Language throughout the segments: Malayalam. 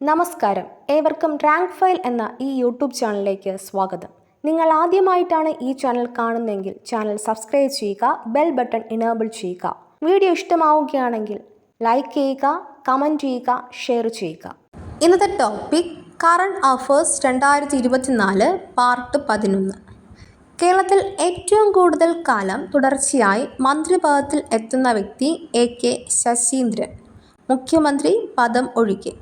നമസ്കാരം, ഏവർക്കും റാങ്ക് ഫയൽ എന്ന ഈ യൂട്യൂബ് ചാനലിലേക്ക് സ്വാഗതം. നിങ്ങൾ ആദ്യമായിട്ടാണ് ഈ ചാനൽ കാണുന്നതെങ്കിൽ ചാനൽ സബ്സ്ക്രൈബ് ചെയ്യുക, ബെൽ ബട്ടൺ ഇനേബിൾ ചെയ്യുക. വീഡിയോ ഇഷ്ടമാവുകയാണെങ്കിൽ ലൈക്ക് ചെയ്യുക, കമൻറ്റ് ചെയ്യുക, ഷെയർ ചെയ്യുക. ഇന്നത്തെ ടോപ്പിക് കറണ്ട് അഫേഴ്സ് 2024 പാർട്ട് 11. കേരളത്തിൽ ഏറ്റവും കൂടുതൽ കാലം തുടർച്ചയായി മന്ത്രിപദത്തിൽ എത്തുന്ന വ്യക്തി AK ശശീന്ദ്രൻ, മുഖ്യമന്ത്രി പദം ഒഴികെ.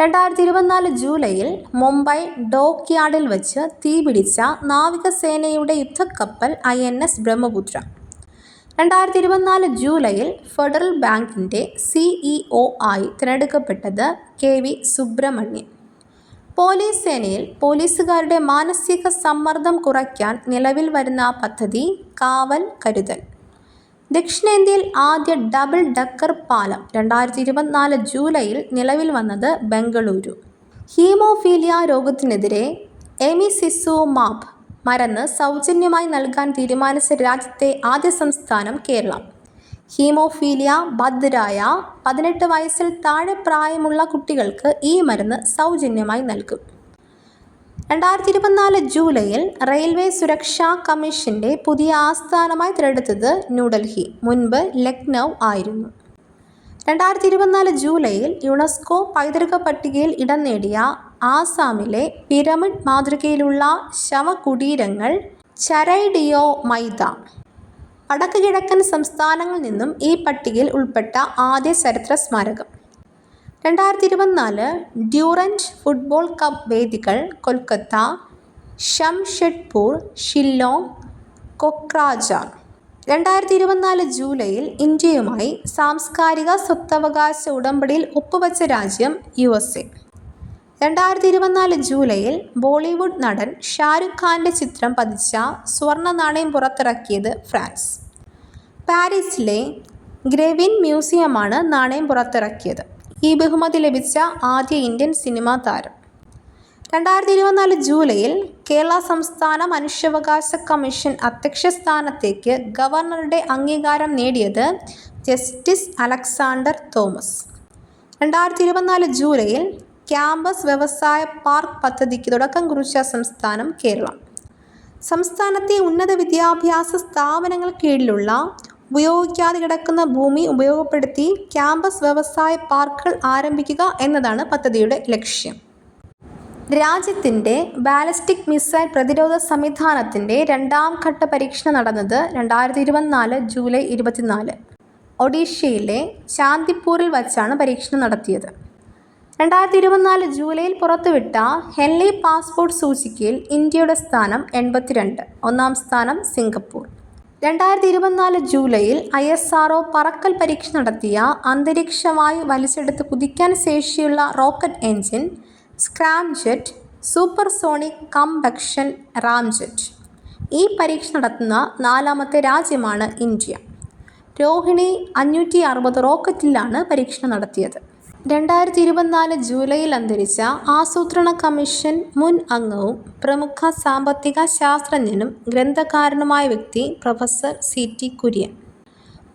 2024 ജൂലൈയിൽ മുംബൈ ഡോക്ക് യാർഡിൽ വച്ച് തീപിടിച്ച നാവികസേനയുടെ യുദ്ധക്കപ്പൽ INS ബ്രഹ്മപുത്ര. 2024 ജൂലൈയിൽ ഫെഡറൽ ബാങ്കിൻ്റെ CEO ആയി തിരഞ്ഞെടുക്കപ്പെട്ടത് KV സുബ്രഹ്മണ്യൻ. പോലീസ് സേനയിൽ പോലീസുകാരുടെ മാനസിക സമ്മർദ്ദം കുറയ്ക്കാൻ നിലവിൽ വരുന്ന പദ്ധതി കാവൽ കരുതൽ. ദക്ഷിണേന്ത്യയിൽ ആദ്യ ഡബിൾ ഡക്കർ പാലം 2024 ജൂലൈയിൽ നിലവിൽ വന്നത് ബംഗളൂരു. ഹീമോഫീലിയ രോഗത്തിനെതിരെ എമിസിസുമാബ് മരുന്ന് സൗജന്യമായി നൽകാൻ തീരുമാനിച്ച രാജ്യത്തെ ആദ്യ സംസ്ഥാനം കേരളം. ഹീമോഫീലിയ ബാധിതരായ 18 വയസ്സിൽ താഴെ പ്രായമുള്ള കുട്ടികൾക്ക് ഈ മരുന്ന് സൗജന്യമായി നൽകും. 2024 ജൂലൈയിൽ റെയിൽവേ സുരക്ഷാ കമ്മീഷന്റെ പുതിയ ആസ്ഥാനമായി തിരഞ്ഞെടുത്തത് ന്യൂഡൽഹി, മുൻപ് ലക്നൗ ആയിരുന്നു. 2024 ജൂലൈയിൽ യുനെസ്കോ പൈതൃക പട്ടികയിൽ ഇടം നേടിയ ആസാമിലെ പിരമിഡ് മാതൃകയിലുള്ള ശവകുടീരങ്ങൾ ചരൈഡിയോ മൈദ. വടക്ക് കിഴക്കൻ സംസ്ഥാനങ്ങളിൽ നിന്നും ഈ പട്ടികയിൽ ഉൾപ്പെട്ട ആദ്യ ചരിത്ര സ്മാരകം. 2024 ഡ്യൂറൻഡ് ഫുട്ബോൾ കപ്പ് വേദികൾ കൊൽക്കത്ത, ഷംഷഡ്പൂർ, ഷില്ലോങ്, കൊക്രാജാർ. 2024 ജൂലൈയിൽ ഇന്ത്യയുമായി സാംസ്കാരിക സ്വത്തവകാശ ഉടമ്പടിയിൽ ഒപ്പുവെച്ച രാജ്യം USA. 2024 ജൂലൈയിൽ ബോളിവുഡ് നടൻ ഷാരൂഖ് ഖാൻ്റെ ചിത്രം പതിച്ച സ്വർണ്ണ നാണയം പുറത്തിറക്കിയത് ഫ്രാൻസ്. പാരീസിലെ ഗ്രേവിൻ മ്യൂസിയമാണ് നാണയം പുറത്തിറക്കിയത്. ഈ ബഹുമതി ലഭിച്ച ആദ്യ ഇന്ത്യൻ സിനിമാ താരം. 2024 ജൂലൈയിൽ കേരള സംസ്ഥാന മനുഷ്യാവകാശ കമ്മീഷൻ അധ്യക്ഷ സ്ഥാനത്തേക്ക് ഗവർണറുടെ അംഗീകാരം നേടിയത് ജസ്റ്റിസ് അലക്സാണ്ടർ തോമസ്. 2024 ജൂലൈയിൽ ക്യാമ്പസ് വ്യവസായ പാർക്ക് പദ്ധതിക്ക് തുടക്കം കുറിച്ച സംസ്ഥാനം കേരളം. സംസ്ഥാനത്തെ ഉന്നത വിദ്യാഭ്യാസ സ്ഥാപനങ്ങൾ കീഴിലുള്ള ഉപയോഗിക്കാതെ കിടക്കുന്ന ഭൂമി ഉപയോഗപ്പെടുത്തി ക്യാമ്പസ് വ്യവസായ പാർക്കുകൾ ആരംഭിക്കുക എന്നതാണ് പദ്ധതിയുടെ ലക്ഷ്യം. രാജ്യത്തിൻ്റെ ബാലിസ്റ്റിക് മിസൈൽ പ്രതിരോധ സംവിധാനത്തിൻ്റെ രണ്ടാം ഘട്ട പരീക്ഷണം നടന്നത് 2024 ജൂലൈ 24 ഒഡീഷയിലെ ചാന്ദിപ്പൂരിൽ വച്ചാണ് പരീക്ഷണം നടത്തിയത്. 2024 ജൂലൈയിൽ പുറത്തുവിട്ട ഹെൻലി പാസ്പോർട്ട് സൂചികയിൽ ഇന്ത്യയുടെ സ്ഥാനം 82, ഒന്നാം സ്ഥാനം സിംഗപ്പൂർ. 2024 ജൂലൈയിൽ ISRO പറക്കൽ പരീക്ഷ നടത്തിയ അന്തരീക്ഷവായു വലിച്ചെടുത്ത് കുതിക്കാൻ ശേഷിയുള്ള rocket engine scramjet supersonic combustion ramjet. ഈ പരീക്ഷ നടത്തുന്ന 4ാമത്തെ രാജ്യമാണ് ഇന്ത്യ. രോഹിണി 560 റോക്കറ്റിലാണ് പരീക്ഷണം നടത്തിയത്. 2024 ജൂലൈയിൽ അന്തരിച്ച ആസൂത്രണ കമ്മീഷൻ മുൻ അംഗവും പ്രമുഖ സാമ്പത്തിക ശാസ്ത്രജ്ഞനും ഗ്രന്ഥകാരനുമായ വ്യക്തി പ്രൊഫസർ CT കുര്യൻ.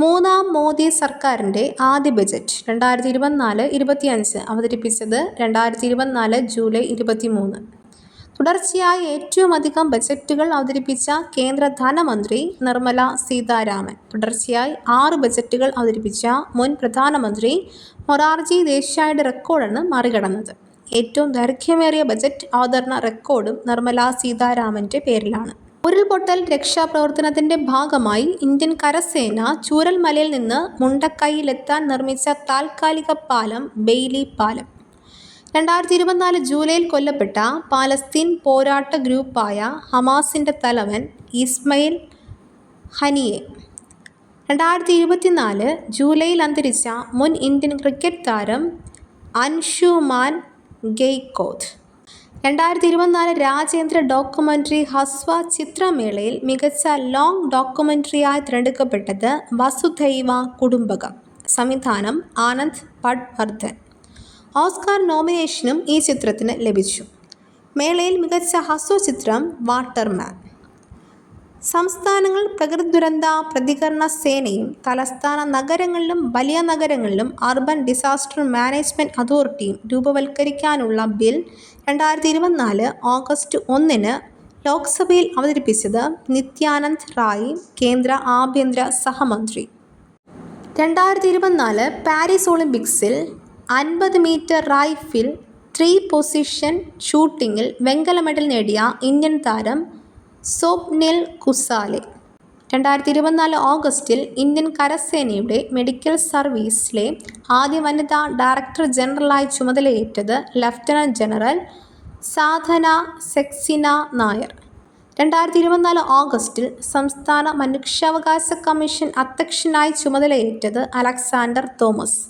മൂന്നാം മോദി സർക്കാരിൻ്റെ ആദ്യ ബജറ്റ് 2024-25 അവതരിപ്പിച്ചത് 2024 ജൂലൈ 23. തുടർച്ചയായി ഏറ്റവും അധികം ബജറ്റുകൾ അവതരിപ്പിച്ച കേന്ദ്ര ധനമന്ത്രി നിർമ്മല സീതാരാമൻ. തുടർച്ചയായി 6 ബജറ്റുകൾ അവതരിപ്പിച്ച മുൻ പ്രധാനമന്ത്രി മൊറാർജി ദേശായിയുടെ റെക്കോർഡാണ് മറികടന്നത്. ഏറ്റവും ദൈർഘ്യമേറിയ ബജറ്റ് അവതരണ റെക്കോർഡും നിർമ്മല സീതാരാമൻ്റെ പേരിലാണ്. ഉരുൾപൊട്ടൽ രക്ഷാപ്രവർത്തനത്തിൻ്റെ ഭാഗമായി ഇന്ത്യൻ കരസേന ചൂരൽമലയിൽ നിന്ന് മുണ്ടക്കൈയിലെത്താൻ നിർമ്മിച്ച താൽക്കാലിക പാലം ബെയ്ലി പാലം. 2024 ജൂലൈയിൽ കൊല്ലപ്പെട്ട പാലസ്തീൻ പോരാട്ട ഗ്രൂപ്പായ ഹമാസിൻ്റെ തലവൻ ഇസ്മയിൽ ഹനിയെ. 2024 ജൂലൈയിൽ അന്തരിച്ച മുൻ ഇന്ത്യൻ ക്രിക്കറ്റ് താരം അൻഷുമാൻ ഗെയ്ക്കോത്ത്. 2024 രാജ്യാന്തര ഡോക്യുമെൻ്ററി ഹസ്വ ചിത്രമേളയിൽ മികച്ച ലോങ് ഡോക്യുമെൻ്ററിയായി തിരഞ്ഞെടുക്കപ്പെട്ടത് വസുധൈവ കുടുംബകം. സംവിധാനം ആനന്ദ് പട്വർദ്ധൻ. ഓസ്കാർ നോമിനേഷനും ഈ ചിത്രത്തിന് ലഭിച്ചു. മേളയിൽ മികച്ച ഹ്രസ്വചിത്രം വാട്ടർമാൻ. സംസ്ഥാനങ്ങൾ പ്രകൃതിദുരന്ത പ്രതികരണ സേനയും തലസ്ഥാന നഗരങ്ങളിലും വലിയ നഗരങ്ങളിലും അർബൻ ഡിസാസ്റ്റർ മാനേജ്മെൻറ്റ് അതോറിറ്റിയും രൂപവൽക്കരിക്കാനുള്ള ബിൽ 2024 ഓഗസ്റ്റ് 1 ലോക്സഭയിൽ അവതരിപ്പിച്ചത് നിത്യാനന്ദ് റായ്, കേന്ദ്ര ആഭ്യന്തര സഹമന്ത്രി. 2024 പാരീസ് ഒളിമ്പിക്സിൽ 50 മീറ്റർ റൈഫിൾ 3 പൊസിഷൻ ഷൂട്ടിങ്ങിൽ വെങ്കല മെഡൽ നേടിയ ഇന്ത്യൻ താരം സ്വപ്നിൽ കുസാലെ. 2024 ഓഗസ്റ്റിൽ ഇന്ത്യൻ കരസേനയുടെ മെഡിക്കൽ സർവീസിലെ ആദ്യ വനിതാ ഡയറക്ടർ ജനറലായി ചുമതലയേറ്റത് ലഫ്റ്റനന്റ് ജനറൽ സാധന സക്സേന നായർ. 2024 ഓഗസ്റ്റിൽ സംസ്ഥാന മനുഷ്യാവകാശ കമ്മീഷൻ അധ്യക്ഷനായി ചുമതലയേറ്റത് അലക്സാണ്ടർ തോമസ്.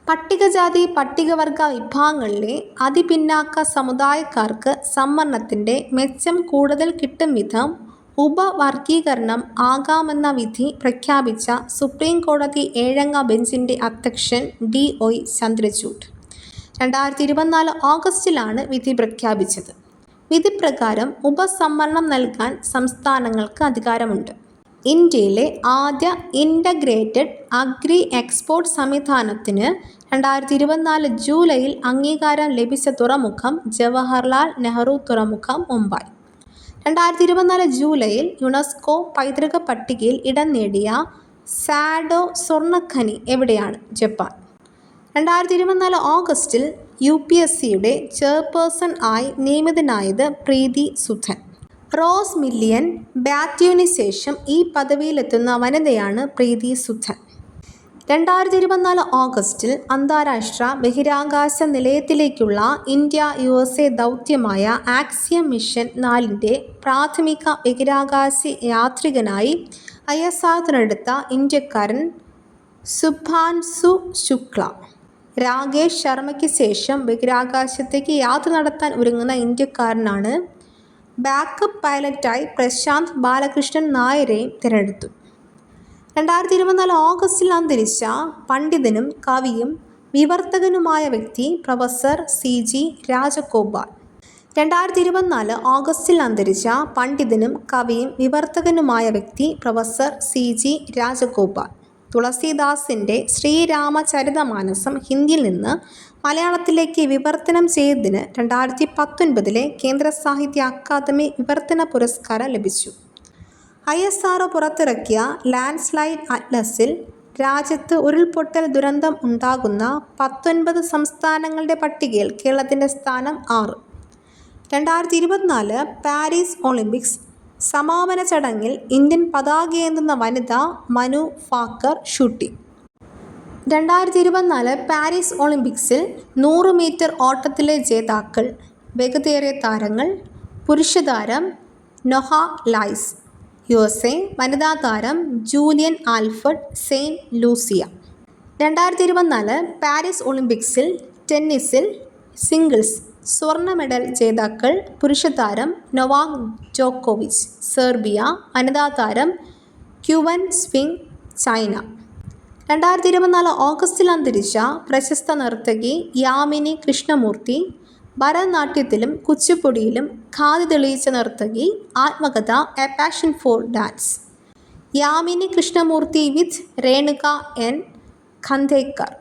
പട്ടികജാതി പട്ടികവർഗ വിഭാഗങ്ങളിലെ അതിപിന്നാക്ക സമുദായക്കാർക്ക് സംവരണത്തിൻ്റെ മെച്ചം കൂടുതൽ കിട്ടും വിധം ഉപവർഗീകരണം ആകാമെന്ന വിധി പ്രഖ്യാപിച്ച സുപ്രീം കോടതി 7-അംഗ ബെഞ്ചിൻ്റെ അധ്യക്ഷൻ DOI ചന്ദ്രചൂഡ്. 2024 ഓഗസ്റ്റിലാണ് വിധി പ്രഖ്യാപിച്ചത്. വിധിപ്രകാരം ഉപസംവരണം നൽകാൻ സംസ്ഥാനങ്ങൾക്ക് അധികാരമുണ്ട്. ഇന്ത്യയിലെ ആദ്യ ഇൻ്റഗ്രേറ്റഡ് അഗ്രി എക്സ്പോർട്ട് സംവിധാനത്തിന് 2024 ജൂലൈയിൽ അംഗീകാരം ലഭിച്ച തുറമുഖം ജവഹർലാൽ നെഹ്റു തുറമുഖം, മുംബൈ. 2024 ജൂലൈയിൽ യുനെസ്കോ പൈതൃക പട്ടികയിൽ ഇടം നേടിയ സാഡോ സ്വർണ്ണഖനി എവിടെയാണ്? ജപ്പാൻ. 2024 ഓഗസ്റ്റിൽ UPSCയുടെ ചെയർപേഴ്സൺ ആയി നിയമിതനായത് പ്രീതി സുധൻ. റോസ് മില്ലിയൻ ബാറ്റ്യുവിന് ശേഷം ഈ പദവിയിലെത്തുന്ന വനിതയാണ് പ്രീതി സുധൻ. 2024 ഓഗസ്റ്റിൽ അന്താരാഷ്ട്ര ബഹിരാകാശ നിലയത്തിലേക്കുള്ള ഇന്ത്യ-USA ദൗത്യമായ ആക്സിയം മിഷൻ 4ൻ്റെ പ്രാഥമിക ബഹിരാകാശ യാത്രികനായി ISR തിരഞ്ഞെടുത്ത ഇന്ത്യക്കാരൻ ശുഭാൻശു ശുക്ല. രാകേഷ് ശർമ്മയ്ക്ക് ശേഷം ബഹിരാകാശത്തേക്ക് യാത്ര നടത്താൻ ഒരുങ്ങുന്ന ഇന്ത്യക്കാരനാണ്. ബാക്കപ്പ് പൈലറ്റായി പ്രശാന്ത് ബാലകൃഷ്ണൻ നായരെയും തിരഞ്ഞെടുത്തു. 2024 ഓഗസ്റ്റിൽ അന്തരിച്ച പണ്ഡിതനും കവിയും വിവർത്തകനുമായ വ്യക്തി പ്രൊഫസർ CG രാജഗോപാൽ. 2024 ഓഗസ്റ്റിൽ അന്തരിച്ച പണ്ഡിതനും കവിയും വിവർത്തകനുമായ വ്യക്തി പ്രൊഫസർ CG രാജഗോപാൽ. തുളസീദാസിൻ്റെ ശ്രീരാമചരിതമാനസം ഹിന്ദിയിൽ നിന്ന് മലയാളത്തിലേക്ക് വിവർത്തനം ചെയ്തതിന് 2019 കേന്ദ്ര സാഹിത്യ അക്കാദമി വിവർത്തന പുരസ്കാരം ലഭിച്ചു. ISR പുറത്തിറക്കിയ ലാൻഡ്സ്ലൈഡ് അറ്റ്ലസിൽ രാജ്യത്ത് ഉരുൾപൊട്ടൽ ദുരന്തം ഉണ്ടാകുന്ന 19 സംസ്ഥാനങ്ങളുടെ പട്ടികയിൽ കേരളത്തിൻ്റെ സ്ഥാനം 6. 2024 പാരീസ് ഒളിമ്പിക്സ് സമാപന ചടങ്ങിൽ ഇന്ത്യൻ പതാകയേന്തുന്ന വനിത മനു ഭാക്കർ ഷൂട്ടിംഗ്. 2024 പാരീസ് ഒളിമ്പിക്സിൽ 100 മീറ്റർ ഓട്ടത്തിലെ ജേതാക്കൾ. വേഗതയേറിയ താരങ്ങൾ. പുരുഷതാരം നൊഹ ലൈസ്, USA. വനിതാ താരം Julian Alfred, saint Lucia. 2024 Paris ഒളിമ്പിക്സിൽ ടെന്നീസിൽ സിംഗിൾസ് സ്വർണ്ണ മെഡൽ ജേതാക്കൾ. പുരുഷതാരം നൊവാക് ജോക്കോവിച്ച്, സെർബിയ. വനിതാ താരം ക്യുവൻ സ്വിങ്, ചൈന. 2024 ഓഗസ്റ്റിൽ അന്തരിച്ച പ്രശസ്ത നർത്തകി യാമിനി കൃഷ്ണമൂർത്തി. ഭരതനാട്യത്തിലും കുച്ചിപ്പുടിയിലും ഖാദി തെളിയിച്ച നർത്തകി. ആത്മകഥ a passion for dance. Yamini Krishnamurthy with Renuka N. Khandekar.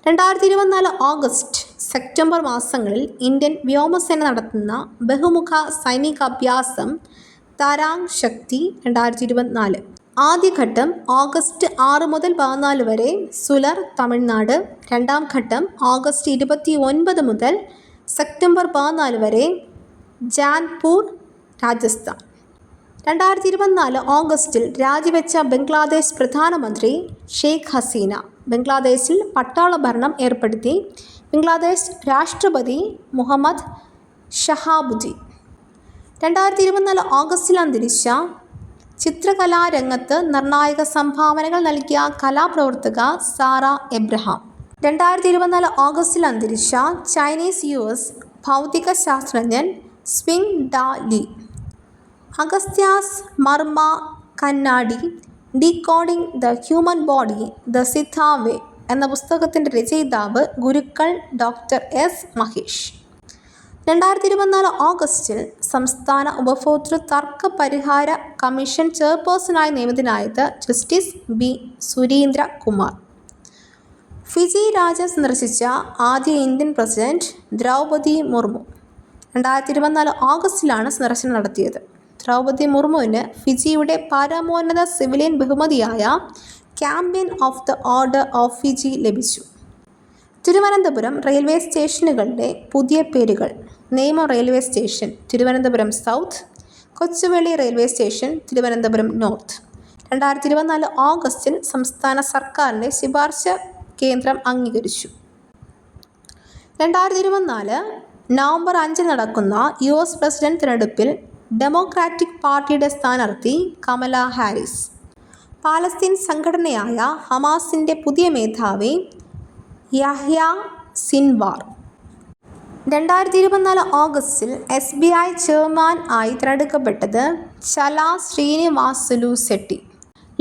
2024 August September മാസങ്ങളിൽ ഇന്ത്യൻ വ്യോമസേന നടത്തുന്ന ബഹുമുഖ സൈനികാഭ്യാസം തരാങ് ശക്തി 2024. ആദ്യഘട്ടം ഓഗസ്റ്റ് 6 മുതൽ 14 വരെ സുലർ, തമിഴ്നാട്. രണ്ടാം ഘട്ടം ഓഗസ്റ്റ് 29 മുതൽ സെപ്റ്റംബർ 14 വരെ ജാൻപൂർ, രാജസ്ഥാൻ. 2024 ഓഗസ്റ്റിൽ രാജിവെച്ച ബംഗ്ലാദേശ് പ്രധാനമന്ത്രി ഷെയ്ഖ് ഹസീന ബംഗ്ലാദേശിൽ പട്ടാള ഭരണം ഏർപ്പെടുത്തി. ബംഗ്ലാദേശ് രാഷ്ട്രപതി മുഹമ്മദ് ഷഹാബുദ്ദീൻ. 2024 ഓഗസ്റ്റിൽ അന്തരിച്ച ചിത്രകലാരംഗത്ത് നിർണായക സംഭാവനകൾ നൽകിയ കലാപ്രവർത്തക സാറ എബ്രഹാം. 2024 ഓഗസ്റ്റിൽ അന്തരിച്ച ചൈനീസ് US ഭൗതിക ശാസ്ത്രജ്ഞൻ സ്വിങ് ഡാ ലി. Agastya's Marma Kannadi decoding the human body the Siddha way എന്ന പുസ്തകത്തിൻ്റെ രചയിതാവ് ഗുരുക്കൾ ഡോക്ടർ S. മഹേഷ്. 2024 ഓഗസ്റ്റിൽ സംസ്ഥാന ഉപഭോക്തൃ തർക്ക പരിഹാര കമ്മീഷൻ ചെയർപേഴ്സണായി നിയമിതനായത് justice B Surendra Kumar. Fiji രാജ്യം സന്ദർശിച്ച ആദ്യ ഇന്ത്യൻ പ്രസിഡന്റ് ദ്രൗപദി മുർമു. 2024 ഓഗസ്റ്റിലാണ് സന്ദർശനം നടത്തിയത്. ദ്രൗപദി മുർമുവിന് ഫിജിയുടെ പരമോന്നത സിവിലിയൻ ബഹുമതിയായ champion of the order of Fiji ലഭിച്ചു. തിരുവനന്തപുരം റെയിൽവേ സ്റ്റേഷനുകളുടെ പുതിയ പേരുകൾ. Nemom railway station Thiruvananthapuram south, Kochuveli railway station Thiruvananthapuram north. 2024 ഓഗസ്റ്റിൽ സംസ്ഥാന സർക്കാരിൻ്റെ ശുപാർശ കേന്ദ്രം അംഗീകരിച്ചു. 2024 നവംബർ 5 നടക്കുന്ന US പ്രസിഡന്റ് തിരഞ്ഞെടുപ്പിൽ ഡെമോക്രാറ്റിക് പാർട്ടിയുടെ സ്ഥാനാർത്ഥി കമല ഹാരിസ്. പാലസ്തീൻ സംഘടനയായ ഹമാസിൻ്റെ പുതിയ മേധാവി യഹ്യ സിൻവാർ. 2024 ഓഗസ്റ്റിൽ SBI ചെയർമാൻ ആയി തിരഞ്ഞെടുക്കപ്പെട്ടത് ചല ശ്രീനിവാസുലു സെട്ടി.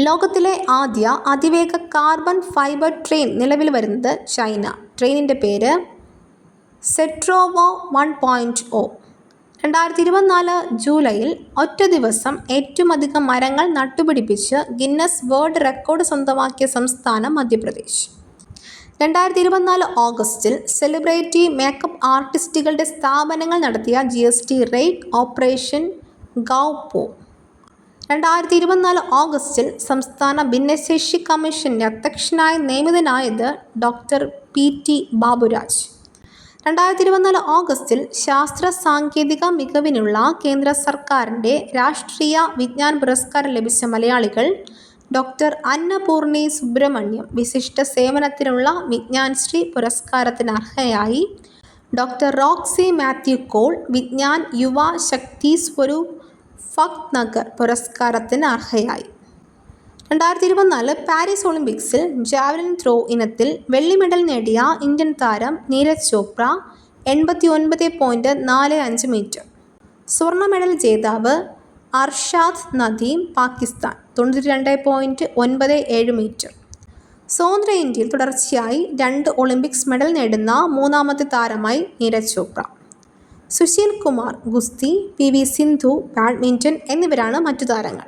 ലോകത്തിലെ ആദ്യ അതിവേഗ കാർബൺ ഫൈബർ ട്രെയിൻ നിലവിൽ വരുന്നത് ചൈന. ട്രെയിനിൻ്റെ പേര് സെട്രോവോ 1.0. 2024 ജൂലൈയിൽ ഒറ്റ ദിവസം ഏറ്റവും അധികം മരങ്ങൾ നട്ടുപിടിപ്പിച്ച് ഗിന്നസ് വേൾഡ് റെക്കോർഡ് സ്വന്തമാക്കിയ സംസ്ഥാനം മധ്യപ്രദേശ്. 2024 ഓഗസ്റ്റിൽ സെലിബ്രിറ്റി മേക്കപ്പ് ആർട്ടിസ്റ്റുകളുടെ സ്ഥാപനങ്ങൾ നടത്തിയ GST റെയ്ഡ് ഓപ്പറേഷൻ ഗൗപോ. 2024 ഓഗസ്റ്റിൽ സംസ്ഥാന ഭിന്നശേഷി കമ്മീഷൻ്റെ അധ്യക്ഷനായി നിയമിതനായത് ഡോക്ടർ PT ബാബുരാജ്. 2024 ഓഗസ്റ്റിൽ ശാസ്ത്ര സാങ്കേതിക മികവിനുള്ള കേന്ദ്ര സർക്കാരിൻ്റെ രാഷ്ട്രീയ വിജ്ഞാൻ പുരസ്കാരം ലഭിച്ച മലയാളികൾ: ഡോക്ടർ അന്നപൂർണി സുബ്രഹ്മണ്യം വിശിഷ്ട സേവനത്തിനുള്ള വിജ്ഞാൻശ്രീ പുരസ്കാരത്തിന് അർഹയായി. ഡോക്ടർ റോക്സി മാത്യു കോൾ വിജ്ഞാൻ യുവ ശക്തി സ്വരൂപ് ഫക്നഗർ പുരസ്കാരത്തിന് അർഹയായി. 2024 പാരീസ് ഒളിമ്പിക്സിൽ ജാവലിൻ ത്രോ ഇനത്തിൽ വെള്ളി മെഡൽ നേടിയ ഇന്ത്യൻ താരം നീരജ് ചോപ്ര 89.45 മീറ്റർ. സ്വർണ്ണ മെഡൽ ജേതാവ് അർഷാദ് നദീം പാകിസ്ഥാൻ 92.97 മീറ്റർ. സ്വതന്ത്ര ഇന്ത്യയിൽ തുടർച്ചയായി 2 ഒളിമ്പിക്സ് മെഡൽ നേടുന്ന മൂന്നാമത്തെ താരമായി നീരജ് ചോപ്ര. സുശീൽ കുമാർ ഗുസ്തി, PV സിന്ധു ബാഡ്മിൻ്റൺ എന്നിവരാണ് മറ്റു താരങ്ങൾ.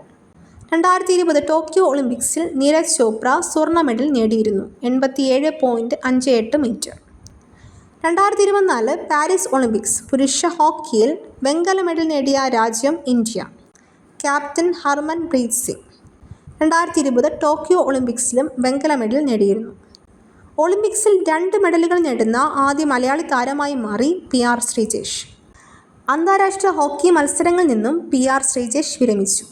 2020 ടോക്കിയോ ഒളിമ്പിക്സിൽ നീരജ് ചോപ്ര സ്വർണ്ണ മെഡൽ നേടിയിരുന്നു 87.58 മീറ്റർ. 2024 പാരീസ് ഒളിമ്പിക്സ് പുരുഷ ഹോക്കിയിൽ വെങ്കല മെഡൽ നേടിയ രാജ്യം India. Captain Harmanpreet Singh. 2020 Tokyo ഒളിമ്പിക്സിലും വെങ്കല മെഡൽ നേടിയിരുന്നു. ഒളിമ്പിക്സിൽ 2 മെഡലുകൾ നേടുന്ന ആദ്യ മലയാളി താരമായി മാറി PR ശ്രീജേഷ്. അന്താരാഷ്ട്ര ഹോക്കി മത്സരങ്ങളിൽ നിന്നും PR ശ്രീജേഷ് വിരമിച്ചു.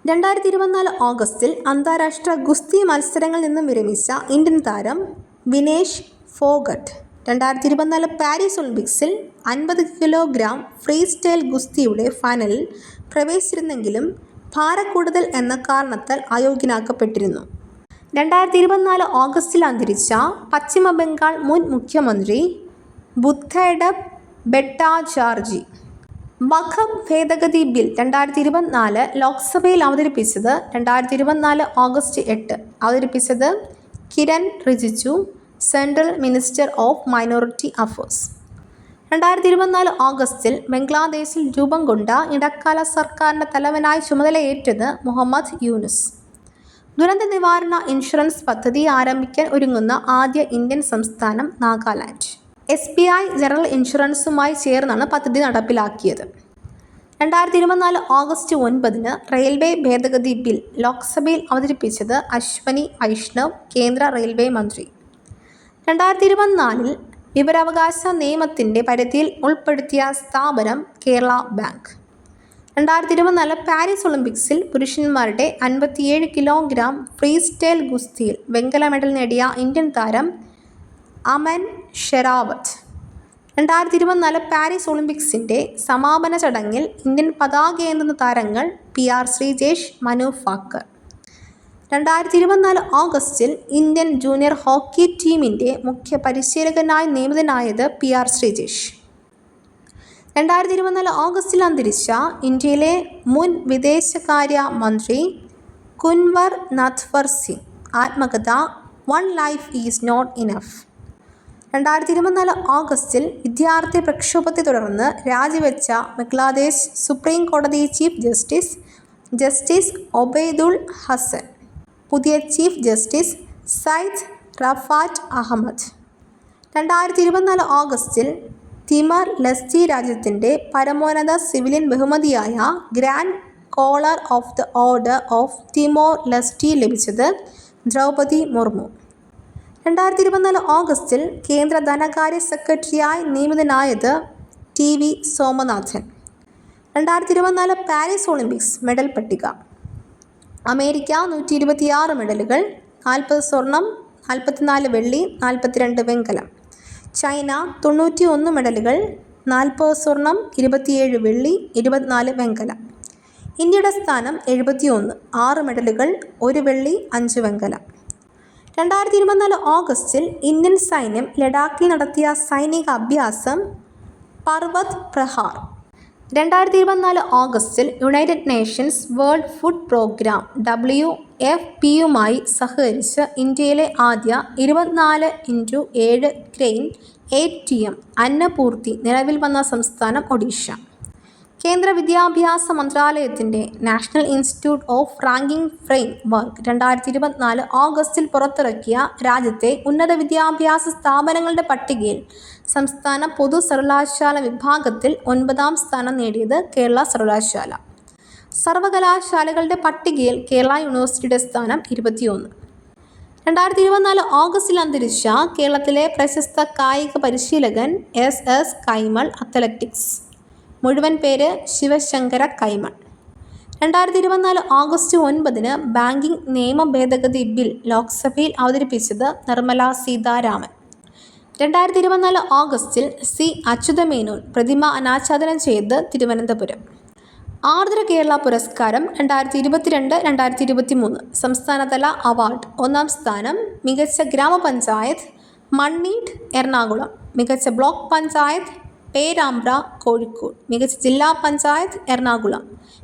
2024 ഓഗസ്റ്റിൽ അന്താരാഷ്ട്ര ഗുസ്തി മത്സരങ്ങളിൽ നിന്നും വിരമിച്ച ഇന്ത്യൻ താരം വിനേഷ് ഫോഗട്ട്. 2024 പാരീസ് ഒളിമ്പിക്സിൽ 50 കിലോഗ്രാം ഫ്രീ സ്റ്റൈൽ ഗുസ്തിയുടെ ഫൈനലിൽ പ്രവേശിച്ചിരുന്നെങ്കിലും ഭാരക്കൂടുതൽ എന്ന കാരണത്താൽ അയോഗ്യനാക്കപ്പെട്ടിരുന്നു. 2024 ഓഗസ്റ്റിൽ അന്തരിച്ച പശ്ചിമ ബംഗാൾ മുൻ മുഖ്യമന്ത്രി ബുദ്ധഡബ് ഭട്ടാചാർജി. വഖഫ് ഭേദഗതി ബിൽ 2024 ലോക്സഭയിൽ അവതരിപ്പിച്ചത് 2024 ഓഗസ്റ്റ് 8. അവതരിപ്പിച്ചത് Kiran Rijiju, central minister of minority affairs. 2024 ഓഗസ്റ്റിൽ ബംഗ്ലാദേശിൽ രൂപം കൊണ്ട ഇടക്കാല സർക്കാരിൻ്റെ തലവനായി ചുമതലയേറ്റത് മുഹമ്മദ് യൂനുസ്. ദുരന്ത നിവാരണ ഇൻഷുറൻസ് പദ്ധതി ആരംഭിക്കാൻ ഒരുങ്ങുന്ന ആദ്യ ഇന്ത്യൻ സംസ്ഥാനം നാഗാലാൻഡ്. SBI ജനറൽ ഇൻഷുറൻസുമായി ചേർന്നാണ് പദ്ധതി നടപ്പിലാക്കിയത്. 2024 ഓഗസ്റ്റ് 9 റെയിൽവേ ഭേദഗതി ബിൽ ലോക്സഭയിൽ അവതരിപ്പിച്ചത് അശ്വനി വൈഷ്ണവ്, കേന്ദ്ര റെയിൽവേ മന്ത്രി. 2024 വിവരാവകാശ നിയമത്തിൻ്റെ പരിധിയിൽ ഉൾപ്പെടുത്തിയ സ്ഥാപനം കേരള ബാങ്ക്. 2024 പാരീസ് ഒളിമ്പിക്സിൽ പുരുഷന്മാരുടെ 57 കിലോഗ്രാം ഫ്രീ സ്റ്റൈൽ ഗുസ്തിയിൽ വെങ്കല മെഡൽ നേടിയ ഇന്ത്യൻ താരം അമൻ ഷെരാവത്ത്. 2024 പാരീസ് ഒളിമ്പിക്സിൻ്റെ സമാപന ചടങ്ങിൽ ഇന്ത്യൻ പതാകയേന്തുന്ന താരങ്ങൾ PR ശ്രീജേഷ്, മനു ഭാക്കർ. 2024 ഓഗസ്റ്റിൽ ഇന്ത്യൻ ജൂനിയർ ഹോക്കി ടീമിൻ്റെ മുഖ്യ പരിശീലകനായി നിയമിതനായത് PR ശ്രീജേഷ്. 2024 ഓഗസ്റ്റിൽ അന്തരിച്ച ഇന്ത്യയിലെ മുൻ വിദേശകാര്യ മന്ത്രി കുൻവർ നത്വർ സിംഗ്. ആത്മകഥ 1 ലൈഫ് ഈസ് നോട്ട് ഇനഫ്. 2024 ഓഗസ്റ്റിൽ വിദ്യാർത്ഥി പ്രക്ഷോഭത്തെ തുടർന്ന് രാജിവെച്ച ബംഗ്ലാദേശ് സുപ്രീം കോടതി ചീഫ് ജസ്റ്റിസ് ഒബൈദുൾ ഹസൻ. പുതിയ ചീഫ് ജസ്റ്റിസ് സയ്യിദ് റഫാറ്റ് അഹമ്മദ്. 2024 ഓഗസ്റ്റിൽ തിമർ ലെസ്റ്റി രാജ്യത്തിൻ്റെ പരമോന്നത സിവിലിയൻ ബഹുമതിയായ grand collar of the order of Timor Leste ലഭിച്ചത് ദ്രൗപദി മുർമു. 2024 ഓഗസ്റ്റിൽ കേന്ദ്ര ധനകാര്യ സെക്രട്ടറിയായി നിയമിതനായത് TV Somanathan. 2024 Paris Olympics medal പട്ടിക. അമേരിക്ക 126 മെഡലുകൾ, 40 സ്വർണം, 44 വെള്ളി, 42 വെങ്കലം. ചൈന 91 മെഡലുകൾ, 40 സ്വർണം, 27 വെള്ളി, 24 വെങ്കലം. ഇന്ത്യയുടെ സ്ഥാനം 71, 6 മെഡലുകൾ, 1 വെള്ളി, 5 വെങ്കലം. 2024 ഓഗസ്റ്റിൽ ഇന്ത്യൻ സൈന്യം ലഡാക്കിൽ നടത്തിയ സൈനിക അഭ്യാസം പർവത് പ്രഹാർ. 2024 ഓഗസ്റ്റിൽ United Nations World Food Programme WFPയുമായി സഹകരിച്ച് ഇന്ത്യയിലെ ആദ്യ 24x7 ക്രെയിൻ ATM അന്നപൂർത്തി നിലവിൽ വന്ന സംസ്ഥാനം ഒഡീഷ. കേന്ദ്ര വിദ്യാഭ്യാസ മന്ത്രാലയത്തിൻ്റെ national institute of ranking framework 2024 ഓഗസ്റ്റിൽ പുറത്തിറക്കിയ രാജ്യത്തെ ഉന്നത വിദ്യാഭ്യാസ സ്ഥാപനങ്ങളുടെ പട്ടികയിൽ സംസ്ഥാന പൊതു സർവകലാശാല വിഭാഗത്തിൽ 9ാം സ്ഥാനം നേടിയത് കേരള സർവകലാശാല. സർവകലാശാലകളുടെ പട്ടികയിൽ കേരള യൂണിവേഴ്സിറ്റിയുടെ സ്ഥാനം 21. 2024 ഓഗസ്റ്റിൽ അന്തരിച്ച കേരളത്തിലെ പ്രശസ്ത കായിക പരിശീലകൻ SS കൈമൾ. അത്ലറ്റിക്സ്. മുഴുവൻ പേര് ശിവശങ്കര കൈമൾ. 2024 ഓഗസ്റ്റ് 9-ന് ബാങ്കിംഗ് നിയമ ഭേദഗതി ബിൽ ലോക്സഭയിൽ അവതരിപ്പിച്ചത് നിർമ്മല സീതാരാമൻ. 2024 ഓഗസ്റ്റിൽ C. അച്യുതമേനോൻ പ്രതിമ അനാച്ഛാദനം ചെയ്ത് തിരുവനന്തപുരം. ആർദ്ര കേരള പുരസ്കാരം 2022-2023 സംസ്ഥാനതല അവാർഡ്. 1ാം സ്ഥാനം മികച്ച ഗ്രാമപഞ്ചായത്ത് മണ്ണീട് എറണാകുളം, മികച്ച ബ്ലോക്ക് പഞ്ചായത്ത് പേരാമ്പ്ര കോഴിക്കോട്, മികച്ച ജില്ലാ പഞ്ചായത്ത് എറണാകുളം,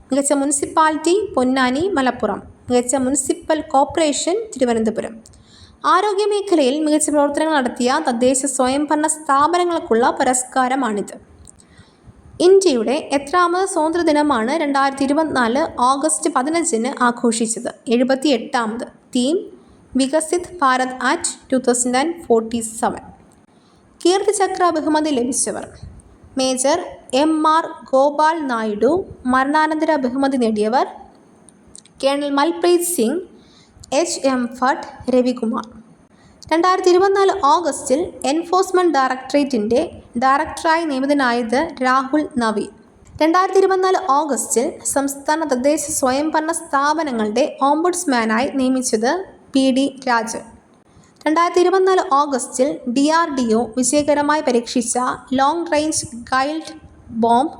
മികച്ച മുനിസിപ്പാലിറ്റി പൊന്നാനി മലപ്പുറം, മികച്ച മുനിസിപ്പൽ കോർപ്പറേഷൻ തിരുവനന്തപുരം. ആരോഗ്യമേഖലയിൽ മികച്ച പ്രവർത്തനങ്ങൾ നടത്തിയ തദ്ദേശ സ്വയംഭരണ സ്ഥാപനങ്ങൾക്കുള്ള പുരസ്കാരമാണിത്. ഇന്ത്യയുടെ എത്രാമത് സ്വാതന്ത്ര്യദിനമാണ് 2024 ഓഗസ്റ്റ് 15-ന് ആഘോഷിച്ചത്? 78ാമത്. Theme Viksit Bharat at 2047. കീർത്തിചക്ര ബഹുമതി ലഭിച്ചവർ: മേജർ MR ഗോപാൽ നായിഡു. മരണാനന്തര ബഹുമതി നേടിയവർ: കേണൽ മൽപ്രീത് സിംഗ്, HM ഭട്ട്, രവികുമാർ. 2024 ഓഗസ്റ്റിൽ എൻഫോഴ്സ്മെൻറ്റ് ഡയറക്ടറേറ്റിൻ്റെ ഡയറക്ടറായി നിയമിതനായത് രാഹുൽ നവീൻ. 2024 ഓഗസ്റ്റിൽ സംസ്ഥാന തദ്ദേശ സ്വയംഭരണ സ്ഥാപനങ്ങളുടെ ഓംബുഡ്സ്മാനായി നിയമിച്ചത് PD രാജൻ. 2024 ഓഗസ്റ്റിൽ DRDO വിജയകരമായി പരീക്ഷിച്ച long range guide bomb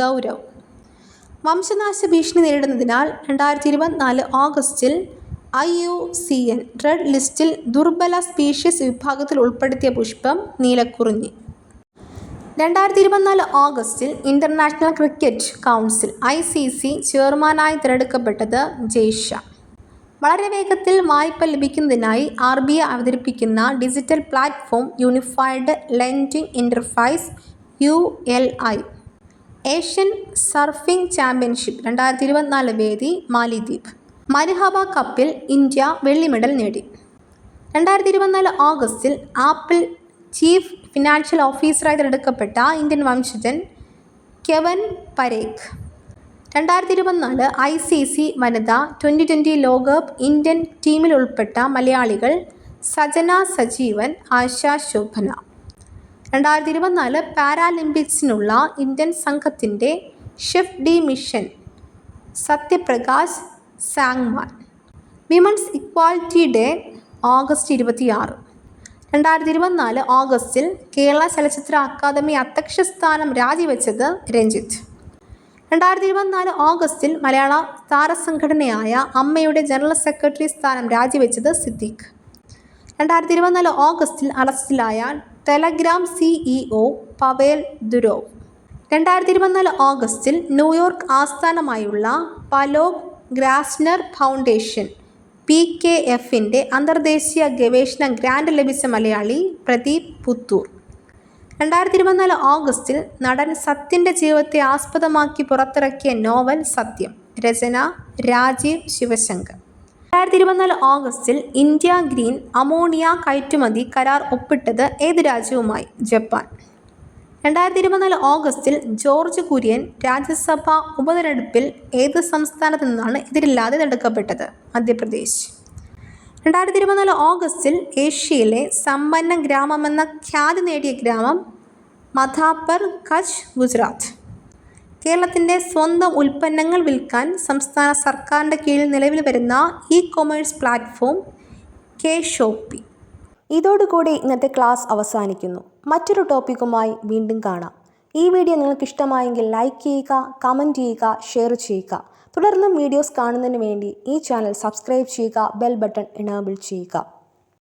Gaurav. വംശനാശ ഭീഷണി നേരിടുന്നതിനാൽ 2024 ഓഗസ്റ്റിൽ IUCN റെഡ് ലിസ്റ്റിൽ ദുർബല സ്പീഷീസ് വിഭാഗത്തിൽ ഉൾപ്പെടുത്തിയ പുഷ്പം നീലക്കുറിഞ്ഞി. 2024 ഓഗസ്റ്റിൽ ഇൻ്റർനാഷണൽ ക്രിക്കറ്റ് കൗൺസിൽ ICC ചെയർമാനായി തിരഞ്ഞെടുക്കപ്പെട്ടത് ജയ്ഷ. വളരെ വേഗത്തിൽ വായ്പ ലഭിക്കുന്നതിനായി RBI അവതരിപ്പിക്കുന്ന digital platform unified lending interface ULI. Asian surfing championship 2024 വേദി മാലിദ്വീപ്. മരിഹബ കപ്പിൽ ഇന്ത്യ വെള്ളി മെഡൽ നേടി. 2024 ഓഗസ്റ്റിൽ ആപ്പിൾ ചീഫ് ഫിനാൻഷ്യൽ ഓഫീസറായി തിരഞ്ഞെടുക്കപ്പെട്ട ഇന്ത്യൻ വംശജൻ കെവൻ പരേഖ്. 2024 ICC വനിതാ 2020 ലോകകപ്പ് ഇന്ത്യൻ ടീമിൽ ഉൾപ്പെട്ട മലയാളികൾ സജന സജീവൻ, ആശ ശോഭന. 2024 പാരാലിമ്പിക്സിനുള്ള ഇന്ത്യൻ സംഘത്തിൻ്റെ chef de mission Satyaprakash Sangwan. Women's equality day August 26. 2024 ഓഗസ്റ്റിൽ കേരള ചലച്ചിത്ര അക്കാദമി അധ്യക്ഷ സ്ഥാനം രാജിവെച്ചത് രഞ്ജിത്ത്. 2024 ഓഗസ്റ്റിൽ മലയാള താരസംഘടനയായ അമ്മയുടെ ജനറൽ സെക്രട്ടറി സ്ഥാനം രാജിവെച്ചത് സിദ്ദീഖ്. 2024 ഓഗസ്റ്റിൽ അറസ്റ്റിലായ ടെലഗ്രാം CEO പവേൽ ദുരോവ്. 2024 ഓഗസ്റ്റിൽ ന്യൂയോർക്ക് ആസ്ഥാനമായുള്ള പലോഗ് ഗ്രാസ്നർ ഫൗണ്ടേഷൻ PKFൻ്റെ അന്തർദേശീയ ഗവേഷണ ഗ്രാന്റ് ലഭിച്ച മലയാളി പ്രദീപ് പുത്തൂർ. 2024 ഓഗസ്റ്റിൽ നടൻ സത്യൻ്റെ ജീവിതത്തെ ആസ്പദമാക്കി പുറത്തിറക്കിയ നോവൽ സത്യം. രചന രാജീവ് ശിവശങ്കർ. 2024 ഓഗസ്റ്റിൽ ഇന്ത്യ ഗ്രീൻ അമോണിയ കയറ്റുമതി കരാർ ഒപ്പിട്ടത് ഏത് രാജ്യവുമായി? ജപ്പാൻ. 2024 ഓഗസ്റ്റിൽ ജോർജ് കുര്യൻ രാജ്യസഭാ ഉപതെരഞ്ഞെടുപ്പിൽ ഏത് സംസ്ഥാനത്തു നിന്നാണ് എതിരില്ലാതെ തെരഞ്ഞെടുക്കപ്പെട്ടത്? മധ്യപ്രദേശ്. 2024 ഓഗസ്റ്റിൽ ഏഷ്യയിലെ സമ്പന്ന ഗ്രാമമെന്ന ഖ്യാതി നേടിയ ഗ്രാമം മധാപർ, കച്ച്, ഗുജറാത്ത്. കേരളത്തിൻ്റെ സ്വന്തം ഉൽപ്പന്നങ്ങൾ വിൽക്കാൻ സംസ്ഥാന സർക്കാരിൻ്റെ കീഴിൽ നിലവിൽ വരുന്ന ഇ-കൊമേഴ്സ് പ്ലാറ്റ്ഫോം K-Shopee. ഇതോടുകൂടി ഇന്നത്തെ ക്ലാസ് അവസാനിക്കുന്നു. മറ്റൊരു ടോപ്പിക്കുമായി വീണ്ടും കാണാം. ഈ വീഡിയോ നിങ്ങൾക്ക് ഇഷ്ടമായെങ്കിൽ ലൈക്ക് ചെയ്യുക, കമൻറ്റ് ചെയ്യുക, ഷെയർ ചെയ്യുക. തുടർന്നും വീഡിയോസ് കാണുന്നതിന് വേണ്ടി ഈ ചാനൽ സബ്സ്ക്രൈബ് ചെയ്യുക, ബെൽ ബട്ടൺ എനേബിൾ ചെയ്യുക.